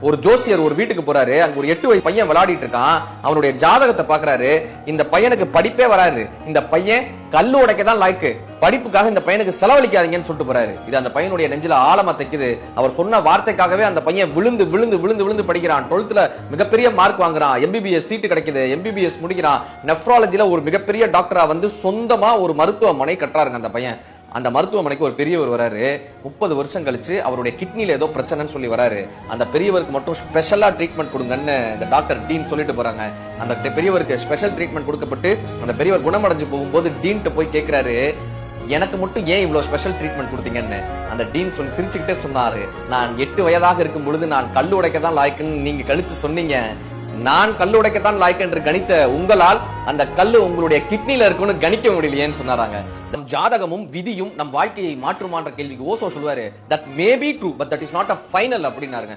ஒரு ஜோசியர் ஒரு வீட்டுக்கு போறாரு. அங்க ஒரு 8 வயசு பையன் விளையாடிட்டு இருக்கான். அவனுடைய ஜாதகத்தை பாக்குறாரு. இந்த பையனுக்கு படிப்பே வராது, இந்த பையன் கல்லு உடைக்க தான் லாய்க்கு, படிப்புக்காக இந்த பையனுக்கு செலவழிக்காதீங்கன்னு சொல்லிட்டு போறாரு. இது அந்த பையனுடைய நெஞ்சில ஆழமா தைக்குது. அவர் சொன்ன வார்த்தைக்காகவே அந்த பையன் விழுந்து விழுந்து விழுந்து விழுந்து படிக்கிறான். 12th மிகப்பெரிய மார்க் வாங்குறான். எம்பிபிஎஸ் சீட்டு கிடைக்குது. எம்பிபிஎஸ் முடிக்கிறான். நெப்ராலஜில ஒரு மிகப்பெரிய டாக்டரா வந்து சொந்தமா ஒரு மருத்துவமனை கட்டுறாருங்க அந்த பையன். அந்த மருத்துவமனைக்கு ஒரு பெரியவர் வராரு. 30 வருஷம் கழிச்சு அவருடைய கிட்னில ஏதோ பிரச்சனைன்னு சொல்லி வராரு. அந்த பெரியவருக்கு மட்டும் ஸ்பெஷலா ட்ரீட்மெண்ட் கொடுங்கன்னு இந்த டாக்டர் டீன் சொல்லிட்டு போறாங்க. அந்த பெரியவருக்கு ஸ்பெஷல் ட்ரீட்மெண்ட் கொடுக்கப்பட்டு அந்த பெரியவர் குணமடைஞ்சு போகும்போது டீன்ட்டு போய் கேட்கிறாரு, எனக்கு மட்டும் ஏன் இவ்வளவு ஸ்பெஷல் ட்ரீட்மெண்ட் கொடுத்தீங்கன்னு. அந்த டீன் சொல்லி சிரிச்சுக்கிட்டே சொன்னாரு, நான் 8 வயதாக இருக்கும் பொழுது நான் கல்லு உடைக்க தான் லாய்க்குன்னு நீங்க கழிச்சு சொன்னீங்க. நான் கல்லு உடைக்கத்தான் லாய்க்கு என்று கணித்த உங்களால் அந்த கல்லு உங்களுடைய கிட்னில இருக்குன்னு கணிக்க முடியலையேன்னு சொன்னாராங்க. நம் ஜாதகமும் விதியும் நம் வாழ்க்கையை மாற்றுமான்ற கேள்விக்கு ஓசோ சொல்வாரு, that may be true but that is not a final அப்படின்னாருங்க.